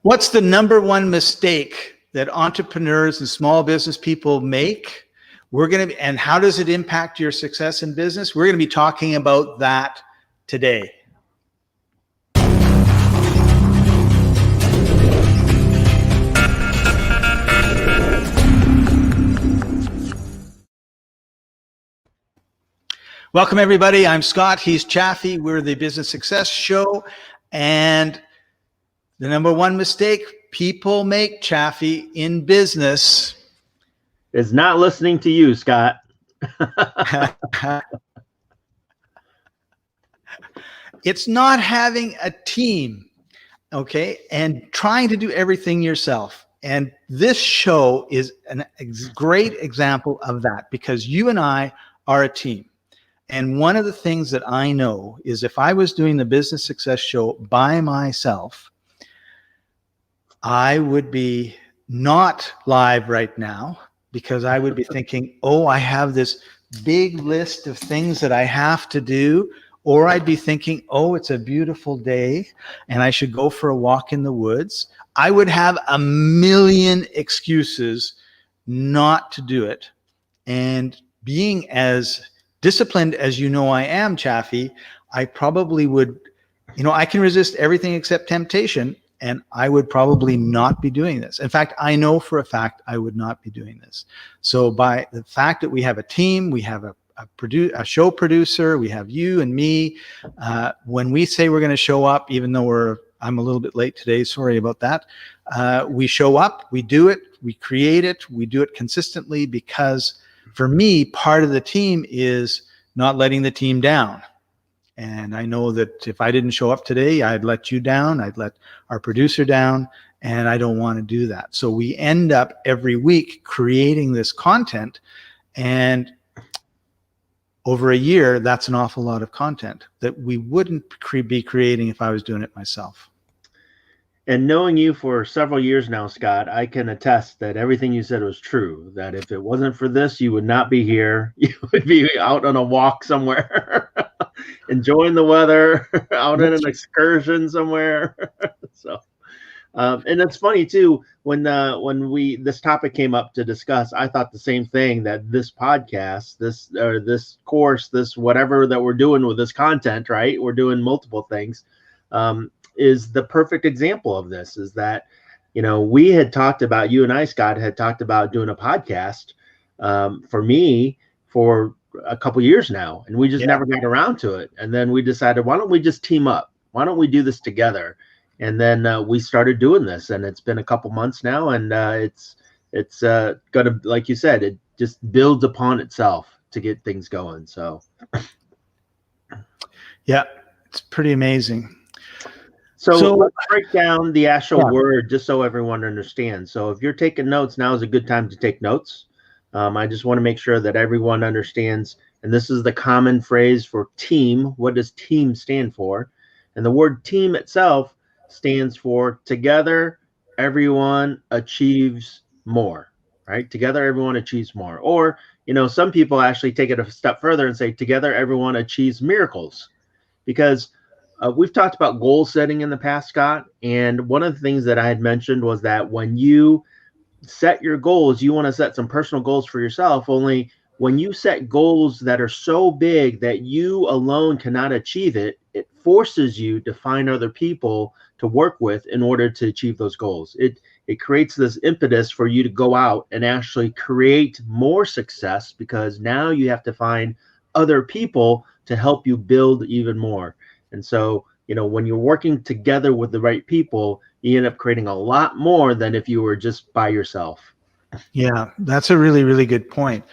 What's the number one mistake that entrepreneurs and small business people make? And how does it impact your success in business? We're going to be talking about that today. Welcome, everybody. I'm Scott. He's Chaffee. We're the Business Success Show. And the number one mistake people make, Chaffee, in business is not listening to you, Scott. It's not having a team, okay, and trying to do everything yourself. And this show is a great example of that, because you and I are a team. And one of the things that I know is if I was doing the Business Success Show by myself, I would be not live right now, because I would be thinking, oh, I have this big list of things that I have to do. Or I'd be thinking, oh, it's a beautiful day and I should go for a walk in the woods. I would have a million excuses not to do it. And being as disciplined as you know I am, Chaffee, I probably would, I can resist everything except temptation, and I would probably not be doing this. In fact, I know for a fact I would not be doing this. So by the fact that we have a team, we have a show producer, we have you and me. When we say we're going to show up, even though I'm a little bit late today, sorry about that. We show up, we do it, we create it, we do it consistently, because for me, part of the team is not letting the team down. And I know that if I didn't show up today, I'd let you down, I'd let our producer down, and I don't want to do that. So we end up every week creating this content, and over a year, that's an awful lot of content that we wouldn't be creating if I was doing it myself. And knowing you for several years now, Scott, I can attest that everything you said was true, that if it wasn't for this, you would not be here. You would be out on a walk somewhere, enjoying the weather, out on an excursion somewhere. So, and it's funny too, when this topic came up to discuss, I thought the same thing, that this podcast, this course, this whatever that we're doing with this content, right? We're doing multiple things. Is the perfect example of this, is that, we had talked about, you and I, Scott, had talked about doing a podcast for me for a couple years now, and we just never got around to it. And then we decided, why don't we just team up? Why don't we do this together? And then we started doing this, and it's been a couple months now, and it's gonna, like you said, it just builds upon itself to get things going. So yeah, it's pretty amazing. So let's break down the actual word, just so everyone understands. So if you're taking notes, now is a good time to take notes. I just want to make sure that everyone understands, and this is the common phrase for team. What does team stand for? And the word team itself stands for together, everyone achieves more, right? Together, everyone achieves more. Or, some people actually take it a step further and say, together, everyone achieves miracles. Because we've talked about goal setting in the past, Scott, and one of the things that I had mentioned was that when you set your goals, you want to set some personal goals for yourself. Only when you set goals that are so big that you alone cannot achieve it, it forces you to find other people to work with in order to achieve those goals. It creates this impetus for you to go out and actually create more success, because now you have to find other people to help you build even more. And so, when you're working together with the right people, you end up creating a lot more than if you were just by yourself. Yeah, that's a really, really good point.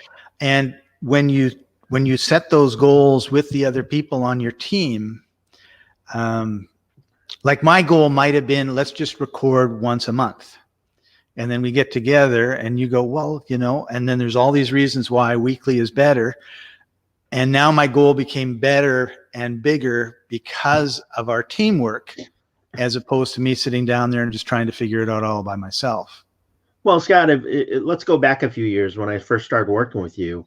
And when you set those goals with the other people on your team, like my goal might have been, let's just record once a month. And then we get together and you go, well, and then there's all these reasons why weekly is better. And now my goal became better and bigger because of our teamwork, as opposed to me sitting down there and just trying to figure it out all by myself. Well, Scott, let's go back a few years when I first started working with you.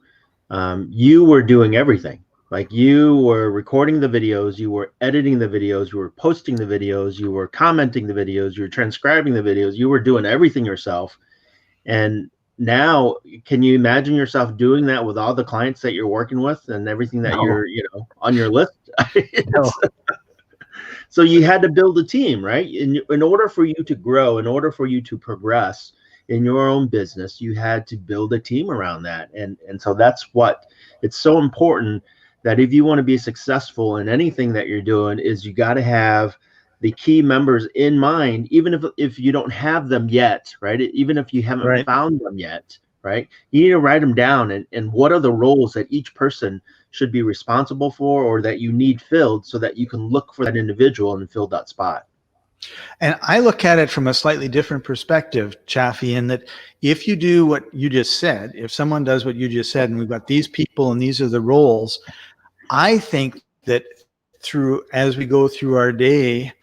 You were doing everything, Like you were recording the videos, you were editing the videos, you were posting the videos, you were commenting the videos, you were transcribing the videos, you were doing everything yourself. And now, can you imagine yourself doing that with all the clients that you're working with and everything that No, you're, on your list? no. So you had to build a team, right? In order for you to grow, in order for you to progress in your own business, you had to build a team around that. And so that's what it's so important, that if you want to be successful in anything that you're doing, is you got to have the key members in mind, even if you don't have them yet, right? Even if you haven't Right. found them yet, right? You need to write them down, and what are the roles that each person should be responsible for, or that you need filled, so that you can look for that individual and fill that spot. And I look at it from a slightly different perspective, Chaffee, in that if you do what you just said, if someone does what you just said, and we've got these people and these are the roles, I think that as we go through our day,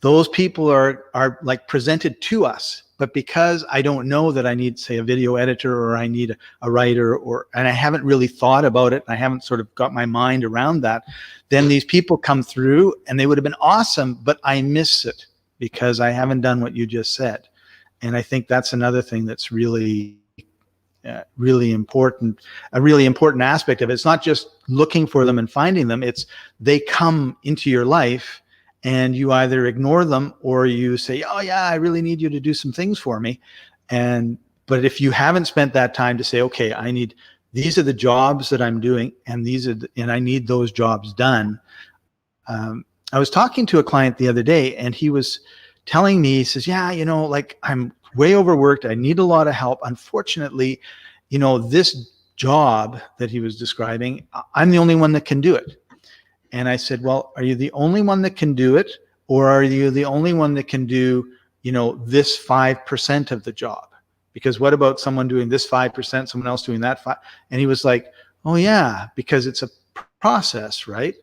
those people are like presented to us. But because I don't know that I need, say, a video editor, or I need a writer, and I haven't really thought about it, and I haven't sort of got my mind around that, then these people come through and they would have been awesome, but I miss it because I haven't done what you just said. And I think that's another thing that's really really important, a really important aspect of it. It's not just looking for them and finding them, it's they come into your life and you either ignore them or you say, oh yeah, I really need you to do some things for me. But if you haven't spent that time to say, okay, these are the jobs that I'm doing, and and I need those jobs done. I was talking to a client the other day, and he was telling me, he says, yeah, like I'm way overworked. I need a lot of help. Unfortunately, this job that he was describing, I'm the only one that can do it. And I said, well, are you the only one that can do it? Or are you the only one that can do, this 5% of the job? Because what about someone doing this 5%, someone else doing that 5%? And he was like, oh yeah, because it's a process, right?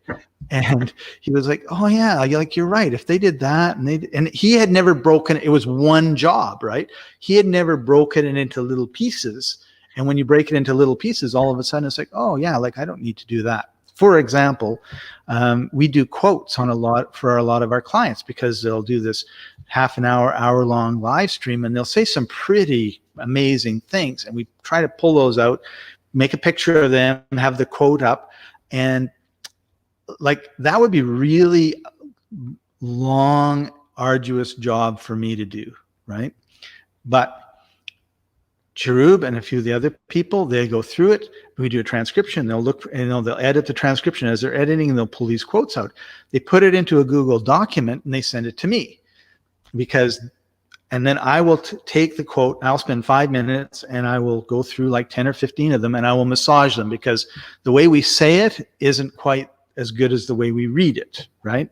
And he was like, oh yeah, you're right. If they did that, and he had never broken it was one job, right? He had never broken it into little pieces. And when you break it into little pieces, all of a sudden it's like, oh yeah, like I don't need to do that. For example, we do quotes for a lot of our clients, because they'll do this half an hour long live stream, and they'll say some pretty amazing things. And we try to pull those out, make a picture of them, have the quote up, and like that would be really long, arduous job for me to do, right? But Cherub and a few of the other people, they go through it. We do a transcription. They'll look, they'll edit the transcription as they're editing, and they'll pull these quotes out. They put it into a Google document and they send it to me, and then I will take the quote. I'll spend 5 minutes and I will go through like 10 or 15 of them, and I will massage them, because the way we say it isn't quite as good as the way we read it, right?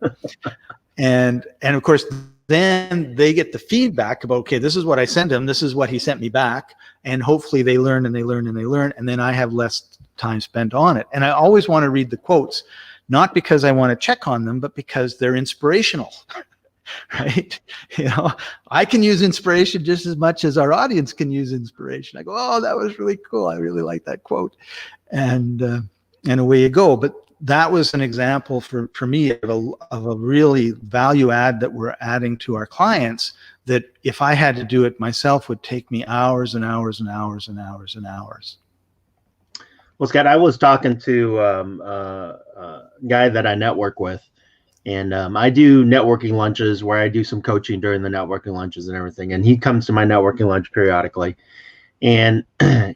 and of course, then they get the feedback about, okay, this is what I sent him, this is what he sent me back, and hopefully they learn and they learn and they learn, and then I have less time spent on it. And I always want to read the quotes, not because I want to check on them, but because they're inspirational. Right? I can use inspiration just as much as our audience can use inspiration. I go, oh, that was really cool, I really like that quote, and away you go. But that was an example for me of a really value add that we're adding to our clients, that if I had to do it myself would take me hours and hours and hours and hours and hours. Well, Scott, I was talking to a guy that I network with, and I do networking lunches where I do some coaching during the networking lunches and everything. And he comes to my networking lunch periodically, and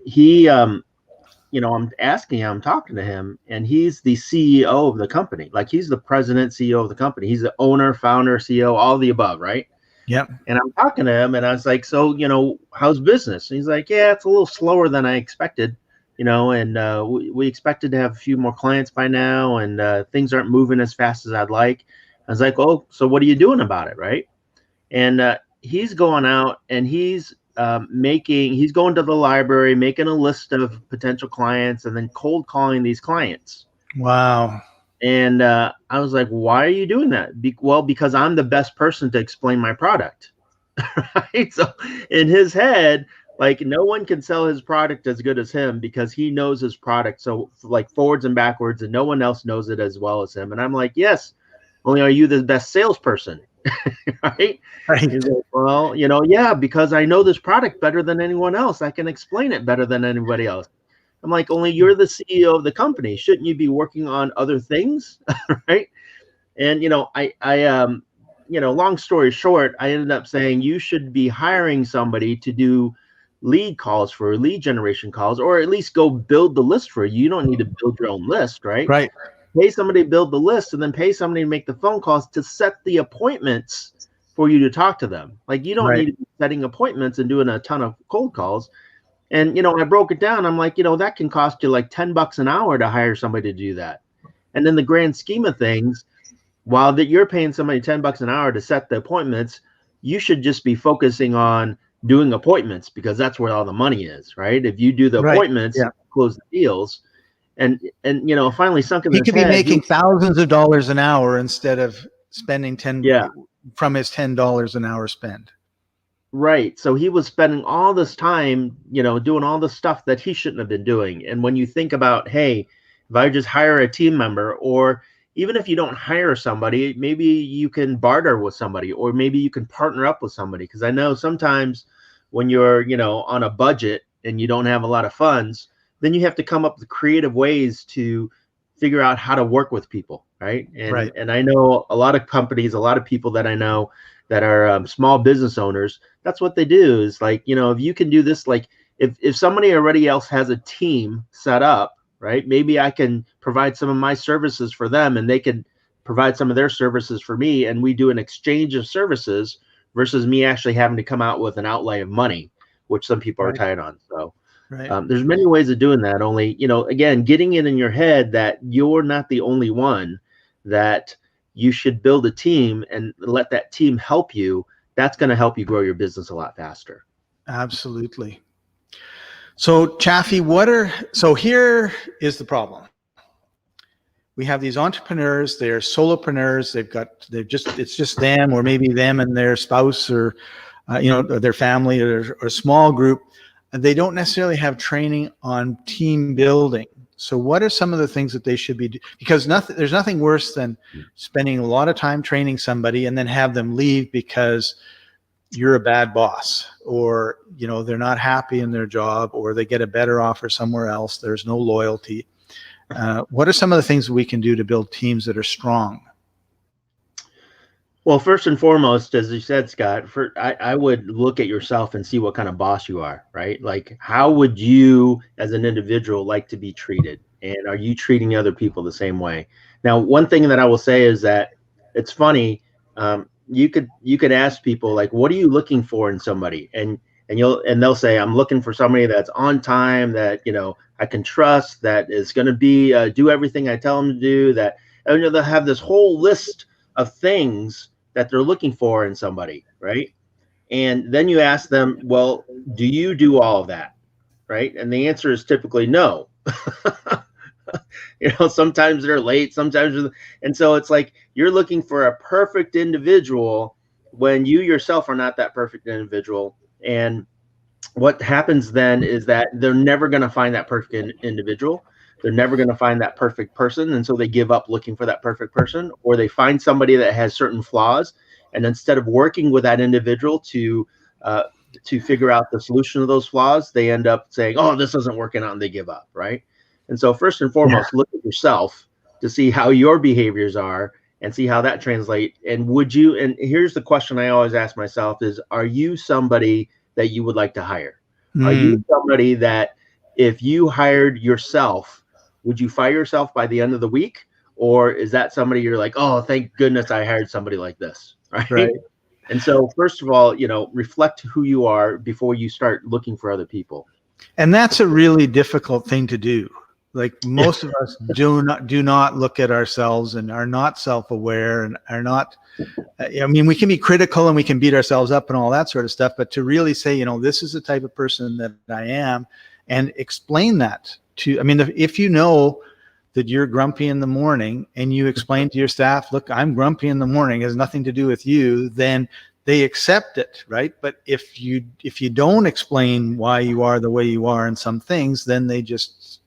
he, I'm asking him, I'm talking to him, and he's the CEO of the company. Like, he's the president, CEO of the company. He's the owner, founder, CEO, all the above, right? Yep. And I'm talking to him, and I was like, so, how's business? And he's like, yeah, it's a little slower than I expected, and we expected to have a few more clients by now, and things aren't moving as fast as I'd like. I was like, oh, so what are you doing about it, right? And he's going out and he's going to the library, making a list of potential clients, and then cold calling these clients. Wow. And I was like, why are you doing that? Well, because I'm the best person to explain my product. Right? So in his head, Like no one can sell his product as good as him because he knows his product so like forwards and backwards, and no one else knows it as well as him. And I'm like, yes, only are you the best salesperson? Right? Right. He's like, well, yeah, because I know this product better than anyone else. I can explain it better than anybody else. I'm like, only you're the CEO of the company. Shouldn't you be working on other things? Right? And long story short, I ended up saying you should be hiring somebody to do lead calls for lead generation calls, or at least go build the list for you. You don't need to build your own list, right? Right. Pay somebody to build the list, and then pay somebody to make the phone calls to set the appointments for you to talk to them. Like you don't Right. need to be setting appointments and doing a ton of cold calls. And I broke it down. I'm like, that can cost you like $10 an hour to hire somebody to do that. And in the grand scheme of things, while that you're paying somebody $10 an hour to set the appointments, you should just be focusing on doing appointments, because that's where all the money is, right? If you do the Right. appointments, Yeah. close the deals, and finally sunk in He his could be head, making thousands of dollars an hour instead of spending Yeah. from his $10 an hour spend. Right. So he was spending all this time, doing all the stuff that he shouldn't have been doing. And when you think about, hey, if I just hire a team member, or even if you don't hire somebody, maybe you can barter with somebody, or maybe you can partner up with somebody. Because I know sometimes when you're, on a budget and you don't have a lot of funds, then you have to come up with creative ways to figure out how to work with people. Right. Right. And I know a lot of companies, a lot of people that I know that are small business owners, that's what they do is like, if you can do this, like if somebody already else has a team set up, right, maybe I can provide some of my services for them and they can provide some of their services for me, and we do an exchange of services versus me actually having to come out with an outlay of money, which some people are tight on. So Right. there's many ways of doing that. Only, again, getting it in your head that you're not the only one, that you should build a team and let that team help you. That's going to help you grow your business a lot faster. Absolutely. So Chaffee, so here is the problem. We have these entrepreneurs, they're solopreneurs, it's just them, or maybe them and their spouse, or their family, or a small group, and they don't necessarily have training on team building. So what are some of the things that they should be doing? Because there's nothing worse than spending a lot of time training somebody and then have them leave because you're a bad boss, or they're not happy in their job, or they get a better offer somewhere else. There's no loyalty. What are some of the things that we can do to build teams that are strong? Well, first and foremost, as you said, Scott, I would look at yourself and see what kind of boss you are, right? Like, how would you as an individual like to be treated? And are you treating other people the same way? Now, one thing that I will say is that it's funny. You could ask people, like, what are you looking for in somebody? And they'll say, I'm looking for somebody that's on time, that, I can trust, that is going to be, do everything I tell them to do, that, they'll have this whole list of things that they're looking for in somebody, right? And then you ask them, well, do you do all of that, right? And the answer is typically no. Sometimes they're late, and so it's like you're looking for a perfect individual when you yourself are not that perfect individual. And what happens then is that they're never going to find that perfect individual. They're never going to find that perfect person. And so they give up looking for that perfect person, or they find somebody that has certain flaws. And instead of working with that individual to figure out the solution to those flaws, they end up saying, oh, this isn't working out, and they give up. Right. And so first and foremost, look at yourself to see how your behaviors are and see how that translates. And here's the question I always ask myself is, are you somebody that you would like to hire? Are you somebody that if you hired yourself, would you fire yourself by the end of the week? Or is that somebody you're like, oh, thank goodness I hired somebody like this, right? And so first of all, reflect who you are before you start looking for other people. And that's a really difficult thing to do. Like most of us do not look at ourselves and are not self-aware and are not, we can be critical and we can beat ourselves up and all that sort of stuff, but to really say, this is the type of person that I am, and explain that if you know that you're grumpy in the morning and you explain to your staff, look, I'm grumpy in the morning, it has nothing to do with you, then they accept it, right? But if you don't explain why you are the way you are in some things, then they're just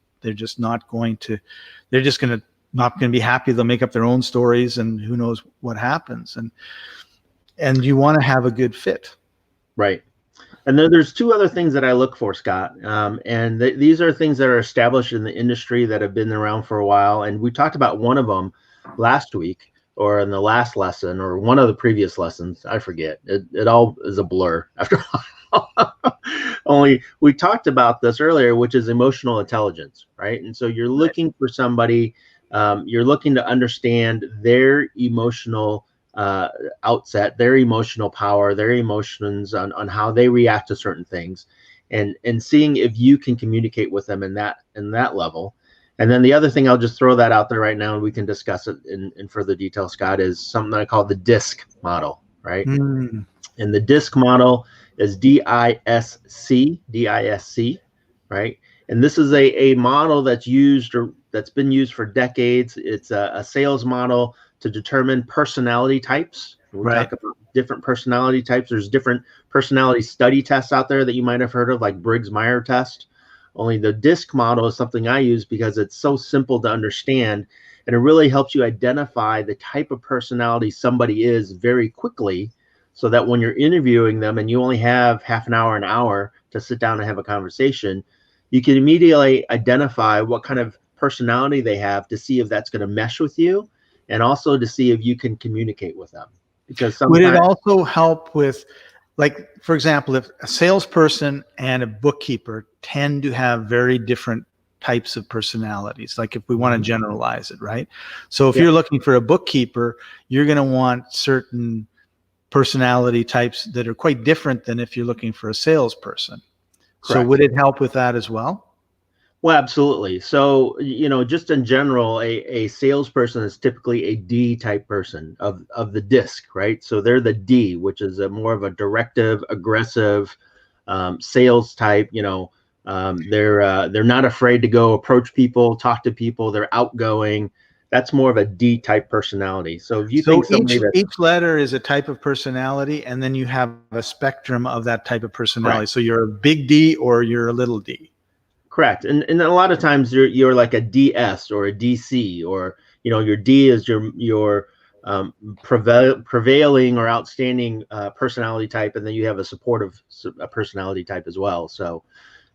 not going to, they're just going to not going to be happy. They'll make up their own stories, and who knows what happens. And you want to have a good fit. Right. And then there's two other things that I look for, Scott. And these are things that are established in the industry that have been around for a while. And we talked about one of them last week, or in the last lesson, or one of the previous lessons. I forget. It all is a blur after a while. Only we talked about this earlier, which is emotional intelligence, right? And so you're looking for somebody, you're looking to understand their emotional outset, their emotional power, their emotions on how they react to certain things, and seeing if you can communicate with them in that level. And then the other thing, I'll just throw that out there right now, and we can discuss it in further detail, Scott, is something I call the DISC model, right? And the DISC model is DISC, right? And this is a model that's been used for decades. It's a sales model to determine personality types. We talk about different personality types. There's different personality study tests out there that you might have heard of, like Briggs-Myers test. Only the DISC model is something I use because it's so simple to understand, and it really helps you identify the type of personality somebody is very quickly, so that when you're interviewing them and you only have half an hour to sit down and have a conversation, you can immediately identify what kind of personality they have to see if that's going to mesh with you, and also to see if you can communicate with them. Because sometimes, would it also help with, like, for example, if a salesperson and a bookkeeper tend to have very different types of personalities, like if we want to generalize it, right? So if you're looking for a bookkeeper, you're going to want certain personality types that are quite different than if you're looking for a salesperson. Correct. So would it help with that as well? Well, absolutely. So, just in general, a salesperson is typically a D type person of the DISC, right? So they're the D, which is more of a directive, aggressive sales type. They're not afraid to go approach people, talk to people. They're outgoing. That's more of a D type personality. So if you think somebody each letter is a type of personality, and then you have a spectrum of that type of personality. Correct. So you're a big D or you're a little D. Correct. And a lot of times you're like a DS or a DC, or your D is your prevailing or outstanding personality type, and then you have a supportive personality type as well. So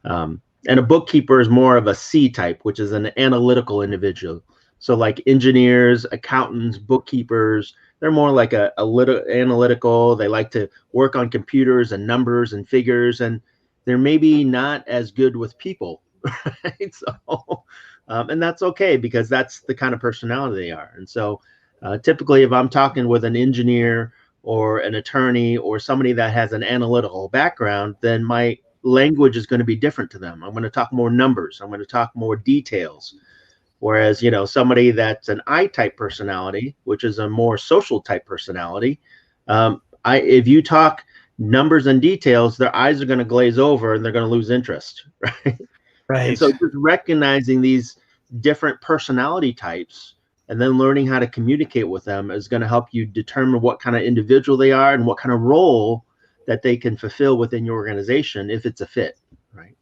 and a bookkeeper is more of a C type, which is an analytical individual. So like engineers, accountants, bookkeepers, they're more like a little analytical. They like to work on computers and numbers and figures, and they're maybe not as good with people. Right. So, and that's okay, because that's the kind of personality they are. And so typically, if I'm talking with an engineer or an attorney or somebody that has an analytical background, then my language is going to be different to them. I'm going to talk more numbers. I'm going to talk more details. Whereas, somebody that's an I type personality, which is a more social type personality, if you talk numbers and details, their eyes are going to glaze over and they're going to lose interest. Right. Right. And so just recognizing these different personality types and then learning how to communicate with them is going to help you determine what kind of individual they are and what kind of role that they can fulfill within your organization, if it's a fit. Right.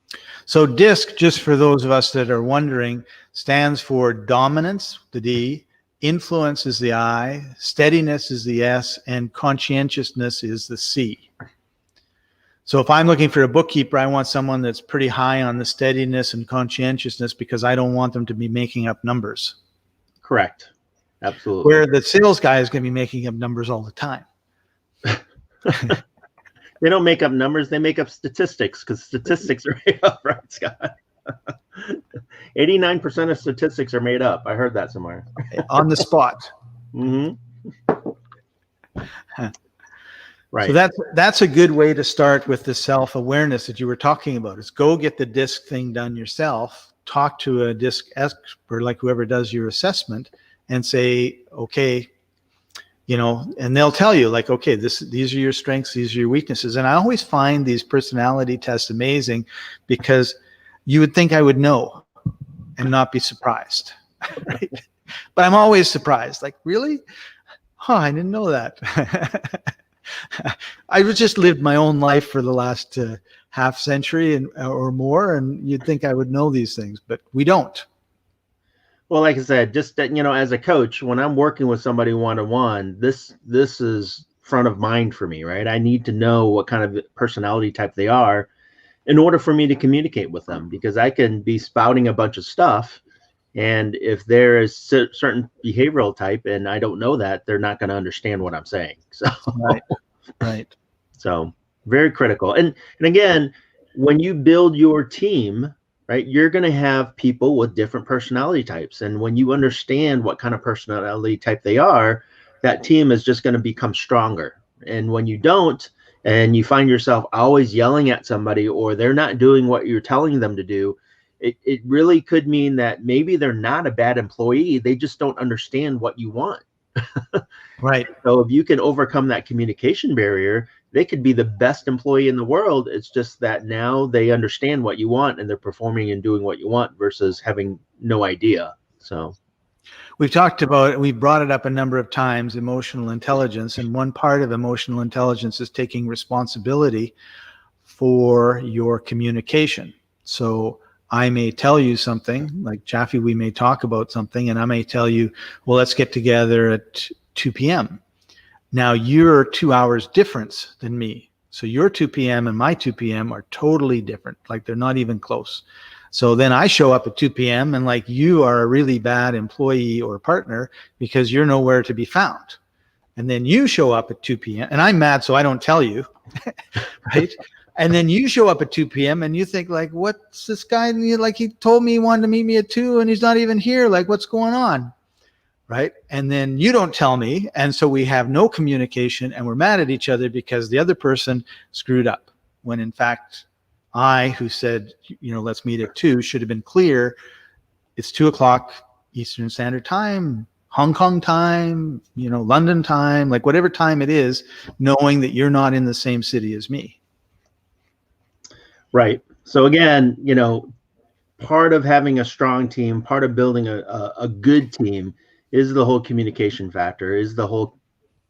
So DISC, just for those of us that are wondering, stands for dominance, the D, influence is the I, steadiness is the S, and conscientiousness is the C. So if I'm looking for a bookkeeper, I want someone that's pretty high on the steadiness and conscientiousness, because I don't want them to be making up numbers. Correct. Absolutely. Where the sales guy is going to be making up numbers all the time. They don't make up numbers. They make up statistics, because statistics are made up, right, Scott? 89% of statistics are made up. I heard that somewhere. On the spot. Mm-hmm. Right. So that's a good way to start with the self-awareness that you were talking about, is go get the DISC thing done yourself, talk to a DISC expert, like whoever does your assessment, and say, okay, and they'll tell you, like, okay, these are your strengths, these are your weaknesses. And I always find these personality tests amazing, because you would think I would know and not be surprised. Right? But I'm always surprised, like, really? I didn't know that. I just lived my own life for the last half century or more, and you'd think I would know these things, but we don't. Well, like I said, just that, as a coach, when I'm working with somebody one-on-one, this is front of mind for me, right? I need to know what kind of personality type they are in order for me to communicate with them, because I can be spouting a bunch of stuff, and if there is certain behavioral type and I don't know that, they're not going to understand what I'm saying. So, Right. So very critical. And again, when you build your team, right, you're going to have people with different personality types. And when you understand what kind of personality type they are, that team is just going to become stronger. And when you don't, and you find yourself always yelling at somebody, or they're not doing what you're telling them to do, it really could mean that maybe they're not a bad employee. They just don't understand what you want. Right. So if you can overcome that communication barrier, they could be the best employee in the world. It's just that now they understand what you want and they're performing and doing what you want versus having no idea. So we've talked about, we brought it up a number of times, emotional intelligence. And one part of emotional intelligence is taking responsibility for your communication. So I may tell you something, like Jaffe, we may talk about something, and I may tell you, well, let's get together at 2 p.m. Now you're 2 hours difference than me. So your 2 p.m. and my 2 p.m. are totally different. Like they're not even close. So then I show up at 2 p.m. and like you are a really bad employee or partner because you're nowhere to be found. And then you show up at 2 p.m. and I'm mad, so I don't tell you, right? And then you show up at 2 p.m. and you think like, what's this guy? Like he told me he wanted to meet me at 2 and he's not even here. Like what's going on? Right. And then you don't tell me. And so we have no communication and we're mad at each other because the other person screwed up. When in fact, I, who said, let's meet at 2, should have been clear. It's 2 o'clock Eastern Standard Time, Hong Kong time, London time, like whatever time it is, knowing that you're not in the same city as me. Right. So again, part of having a strong team, part of building a good team is the whole communication factor, is the whole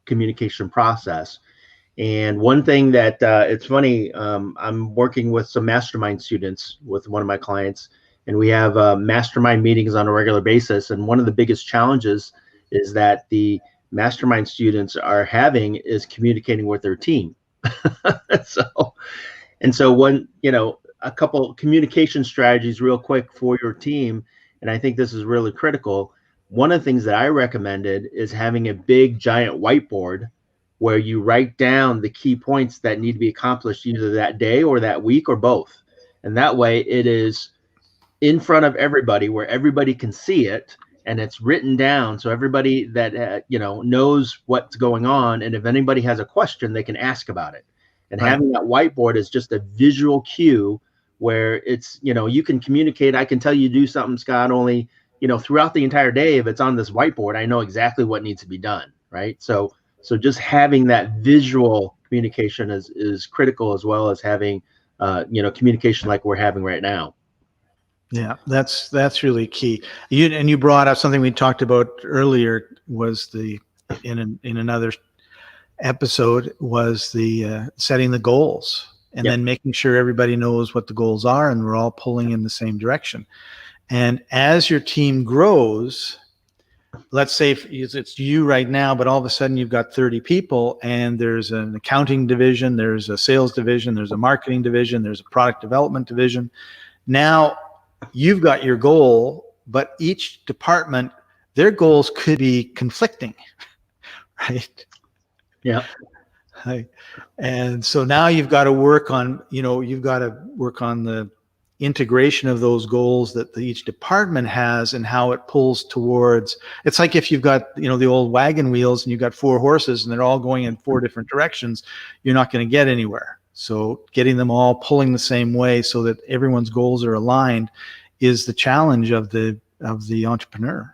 communication process. And one thing that it's funny, I'm working with some mastermind students with one of my clients, and we have mastermind meetings on a regular basis. And one of the biggest challenges is that the mastermind students are having is communicating with their team. So when, a couple communication strategies real quick for your team, and I think this is really critical. One of the things that I recommended is having a big giant whiteboard where you write down the key points that need to be accomplished either that day or that week or both. And that way it is in front of everybody where everybody can see it and it's written down. So everybody that, knows what's going on. And if anybody has a question, they can ask about it. And Right. Having that whiteboard is just a visual cue where it's, you can communicate. I can tell you do something, Scott, only, throughout the entire day. If it's on this whiteboard, I know exactly what needs to be done. Right. So just having that visual communication is critical, as well as having, communication like we're having right now. Yeah, that's really key. You brought up something we talked about earlier, was in another episode, was the setting the goals, and then making sure everybody knows what the goals are and we're all pulling in the same direction. And as your team grows, let's say it's you right now, but all of a sudden you've got 30 people and there's an accounting division, there's a sales division, there's a marketing division, there's a product development division. Now you've got your goal, but each department, their goals could be conflicting, right? Yeah. Right. And so now you've got to work on, the integration of those goals that each department has and how it pulls towards. It's like if you've got, the old wagon wheels and you've got 4 horses and they're all going in 4 different directions, you're not going to get anywhere. So getting them all pulling the same way so that everyone's goals are aligned is the challenge of the entrepreneur.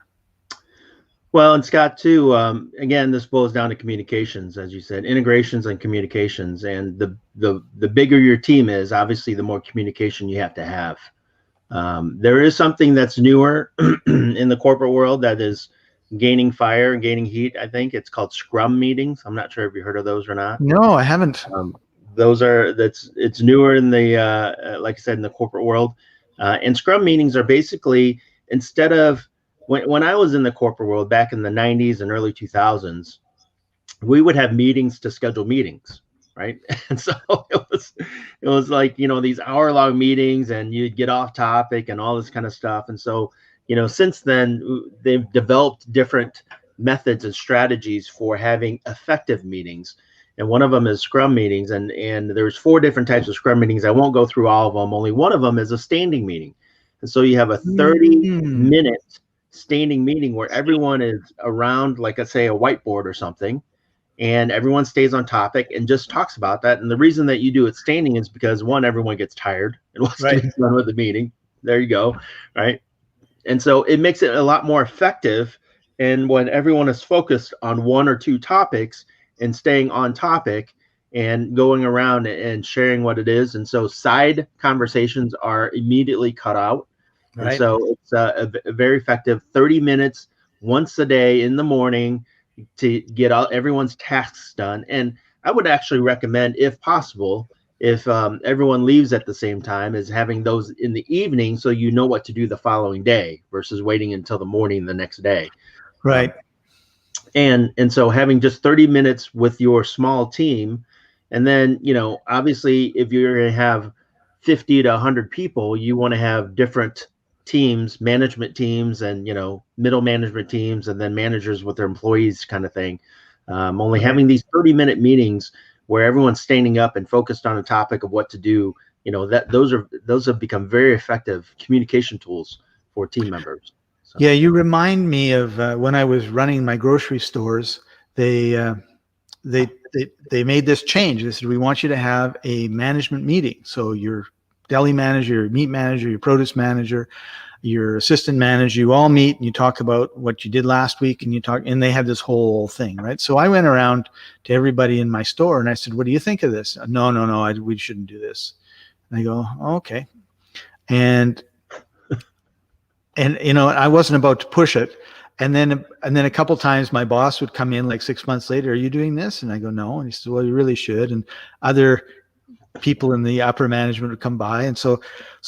Well, and Scott, too, again, this boils down to communications, as you said, integrations and communications. And the bigger your team is, obviously, the more communication you have to have. There is something that's newer in the corporate world that is gaining fire and gaining heat. I think it's called Scrum meetings. I'm not sure if you heard of those or not. No, I haven't. It's newer in the like I said, in the corporate world. And Scrum meetings are basically, instead of when I was in the corporate world back in the 90s and early 2000s, we would have meetings to schedule meetings, right? And so it was like, these hour-long meetings, and you'd get off topic and all this kind of stuff. And so, since then they've developed different methods and strategies for having effective meetings. And one of them is Scrum meetings. And there's 4 different types of Scrum meetings. I won't go through all of them. Only one of them is a standing meeting. And so you have a 30-minute standing meeting where everyone is around, like I say, a whiteboard or something, and everyone stays on topic and just talks about that. And the reason that you do it standing is because, one, everyone gets tired and wants to be done with the meeting. There you go, right? And so it makes it a lot more effective. And when everyone is focused on 1 or 2 topics and staying on topic and going around and sharing what it is. And so side conversations are immediately cut out. Right. And so it's a very effective 30 minutes once a day in the morning to get everyone's tasks done. And I would actually recommend, if possible, if everyone leaves at the same time, is having those in the evening, so you know what to do the following day versus waiting until the morning the next day. Right. And so having just 30 minutes with your small team, and then, obviously if you're going to have 50 to 100 people, you want to have different teams, management teams, and middle management teams, and then managers with their employees, kind of thing. Only having these 30-minute meetings where everyone's standing up and focused on a topic of what to do, those have become very effective communication tools for team members. So. Yeah, you remind me of when I was running my grocery stores. They made this change. They said, we want you to have a management meeting. So your deli manager, your meat manager, your produce manager, your assistant manager, you all meet and you talk about what you did last week, and they have this whole thing, right? So I went around to everybody in my store and I said, what do you think of this? No, we shouldn't do this. And they go, oh, okay. And I wasn't about to push it. And then a couple times my boss would come in like 6 months later, are you doing this? And I go, no. And he said, well, you really should. And other people in the upper management would come by. And so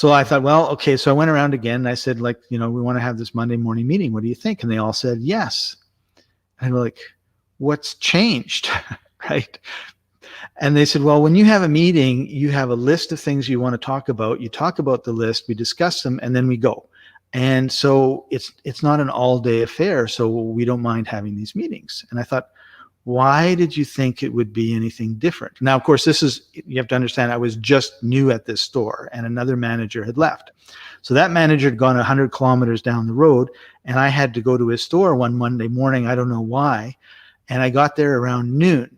I thought, well, okay. So I went around again and I said, we want to have this Monday morning meeting. What do you think? And they all said, yes. And we're like, what's changed? Right. And they said, well, when you have a meeting, you have a list of things you want to talk about. You talk about the list, we discuss them, and then we go. And so it's not an all-day affair. So we don't mind having these meetings. And I thought, why did you think it would be anything different? Now, of course, you have to understand, I was just new at this store and another manager had left. So that manager had gone 100 kilometers down the road, and I had to go to his store one Monday morning. I don't know why. And I got there around noon.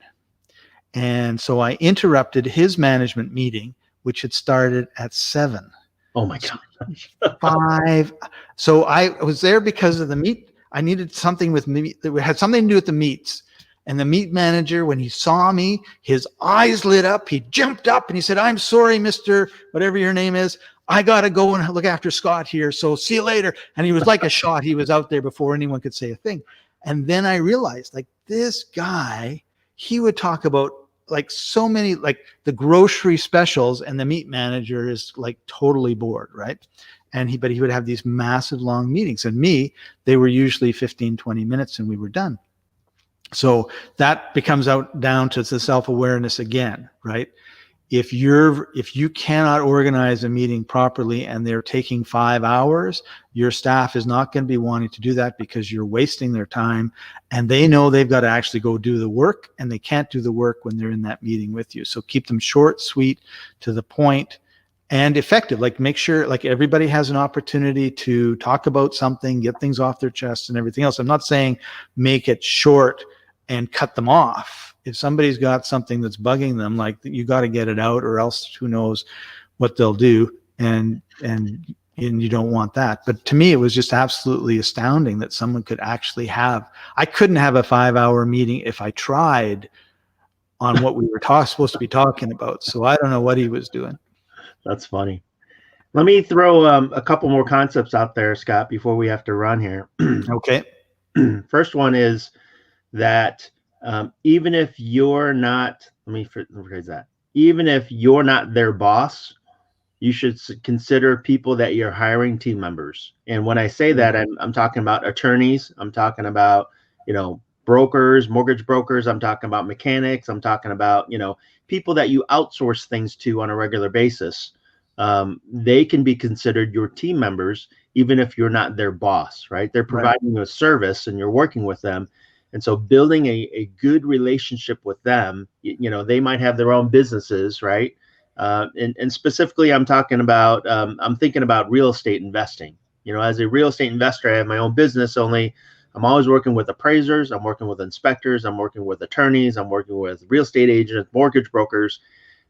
And so I interrupted his management meeting, which had started at 7. Oh my gosh. 5. So I was there because of the meat. I needed something with meat that had something to do with the meats. And the meat manager, when he saw me, his eyes lit up. He jumped up and he said, I'm sorry, Mr. whatever your name is. I got to go and look after Scott here. So see you later. And he was like a shot. He was out there before anyone could say a thing. And then I realized, like, this guy, he would talk about like so many, like the grocery specials, and the meat manager is like totally bored, right? But he would have these massive long meetings. And they were usually 15, 20 minutes and we were done. So that becomes down to the self-awareness again, right? If you cannot organize a meeting properly and they're taking 5 hours, your staff is not going to be wanting to do that because you're wasting their time, and they know they've got to actually go do the work, and they can't do the work when they're in that meeting with you. So keep them short, sweet, to the point, and effective. Like, make sure like everybody has an opportunity to talk about something, get things off their chest and everything else. I'm not saying make it short and cut them off. If somebody's got something that's bugging them, like, you got to get it out, or else who knows what they'll do. And you don't want that. But to me, it was just absolutely astounding that someone could actually I couldn't have a 5-hour meeting if I tried on what we were supposed to be talking about. So I don't know what he was doing. That's funny. Let me throw a couple more concepts out there, Scott, before we have to run here. Okay. First one is that even if you're not, let me rephrase that. Even if you're not their boss, you should consider people that you're hiring team members. And when I say that, I'm talking about attorneys. I'm talking about, brokers, mortgage brokers. I'm talking about mechanics. I'm talking about, people that you outsource things to on a regular basis. They can be considered your team members, even if you're not their boss, right? They're providing you a service and you're working with them. And so building a good relationship with them, they might have their own businesses, right? And specifically, I'm thinking about real estate investing. As a real estate investor, I have my own business, only I'm always working with appraisers, I'm working with inspectors, I'm working with attorneys, I'm working with real estate agents, mortgage brokers.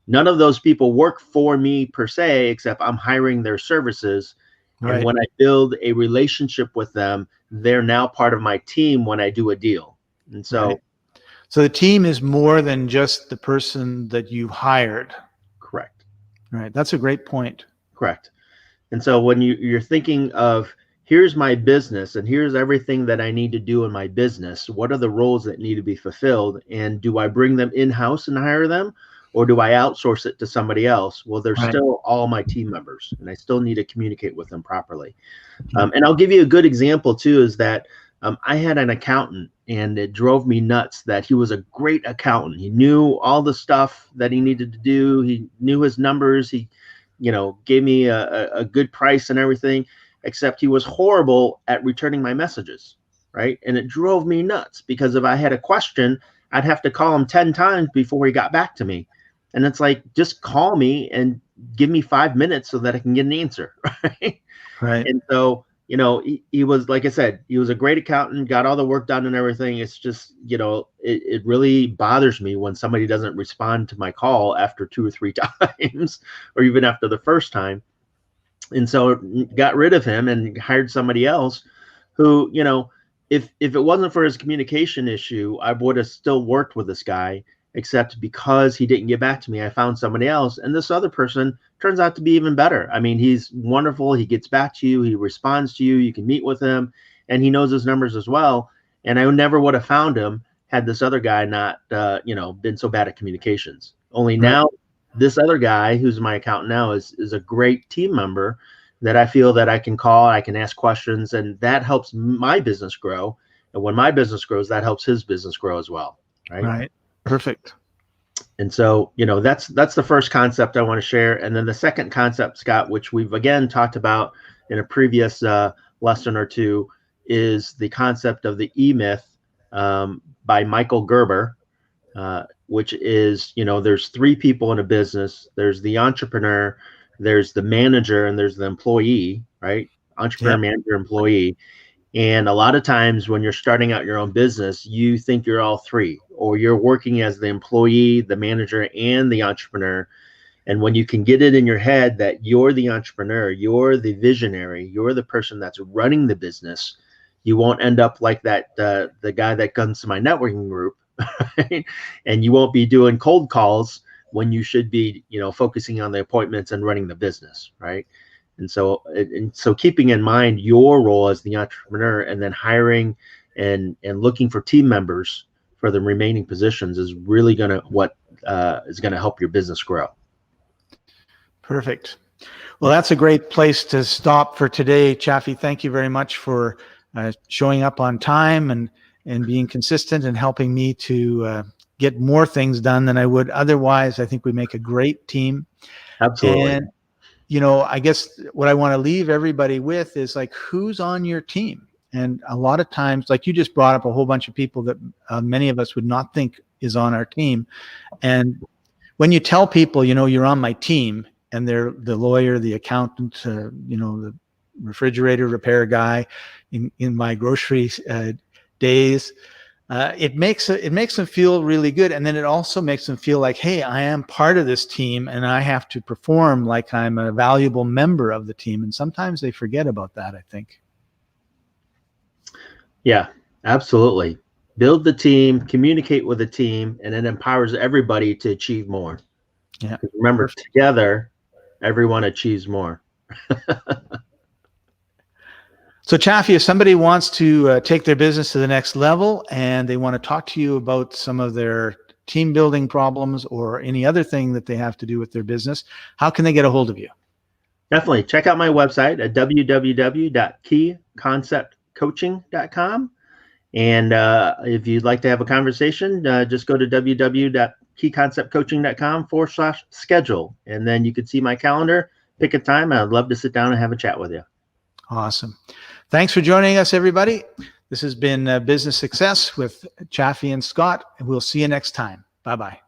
None of those people work for me per se, except I'm hiring their services. Right. And when I build a relationship with them, they're now part of my team when I do a deal. And so, right. So the team is more than just the person that you hired. Correct. Right. That's a great point. Correct. And so when you're thinking of, here's my business and here's everything that I need to do in my business, what are the roles that need to be fulfilled? And do I bring them in-house and hire them? Or do I outsource it to somebody else? Well, they're still all my team members, and I still need to communicate with them properly. And I'll give you a good example too, is that I had an accountant, and it drove me nuts that he was a great accountant. He knew all the stuff that he needed to do. He knew his numbers. He, gave me a good price and everything, except he was horrible at returning my messages, right? And it drove me nuts because if I had a question, I'd have to call him 10 times before he got back to me. And it's like, just call me and give me 5 minutes so that I can get an answer, right? Right. And so, he was, like I said, he was a great accountant, got all the work done and everything. It's just, it really bothers me when somebody doesn't respond to my call after 2 or 3 times, or even after the first time. And so got rid of him and hired somebody else who, if it wasn't for his communication issue, I would have still worked with this guy, except because he didn't get back to me, I found somebody else. And this other person turns out to be even better. I mean, he's wonderful. He gets back to you. He responds to you. You can meet with him, and he knows his numbers as well. And I never would have found him had this other guy not, been so bad at communications. Only now, this other guy who's my accountant now is a great team member that I feel that I can call, I can ask questions, and that helps my business grow. And when my business grows, that helps his business grow as well. Right. Perfect. And so, that's the first concept I want to share. And then the second concept, Scott, which we've again talked about in a previous lesson or two, is the concept of the E-Myth by Michael Gerber, which is, there's 3 people in a business. There's the entrepreneur, there's the manager, and there's the employee, right? Entrepreneur, manager, employee. And a lot of times when you're starting out your own business, you think you're all 3, or you're working as the employee, the manager, and the entrepreneur. And when you can get it in your head that you're the entrepreneur, you're the visionary, you're the person that's running the business, you won't end up like that, the guy that comes to my networking group, right? And you won't be doing cold calls when you should be, focusing on the appointments and running the business, right? And so keeping in mind your role as the entrepreneur, and then hiring and looking for team members for the remaining positions is really going to help your business grow. Perfect. Well, that's a great place to stop for today, Chaffee. Thank you very much for showing up on time and being consistent and helping me to get more things done than I would otherwise. I think we make a great team. Absolutely. And I guess what I want to leave everybody with is like, who's on your team? And a lot of times, like you just brought up a whole bunch of people that many of us would not think is on our team. And when you tell people, you're on my team, and they're the lawyer, the accountant, the refrigerator repair guy in my grocery days, it makes them feel really good. And then it also makes them feel like, hey, I am part of this team and I have to perform like I'm a valuable member of the team. And sometimes they forget about that, I think. Yeah, absolutely. Build the team, communicate with the team, and it empowers everybody to achieve more. Yeah. Remember, together, everyone achieves more. So Chaffee, if somebody wants to take their business to the next level and they want to talk to you about some of their team building problems or any other thing that they have to do with their business, how can they get a hold of you? Definitely check out my website at www.keyconceptcoaching.com. And if you'd like to have a conversation, just go to www.keyconceptcoaching.com/schedule. And then you can see my calendar, pick a time. I'd love to sit down and have a chat with you. Awesome. Thanks for joining us, everybody. This has been Business Success with Chaffee and Scott, and we'll see you next time. Bye-bye.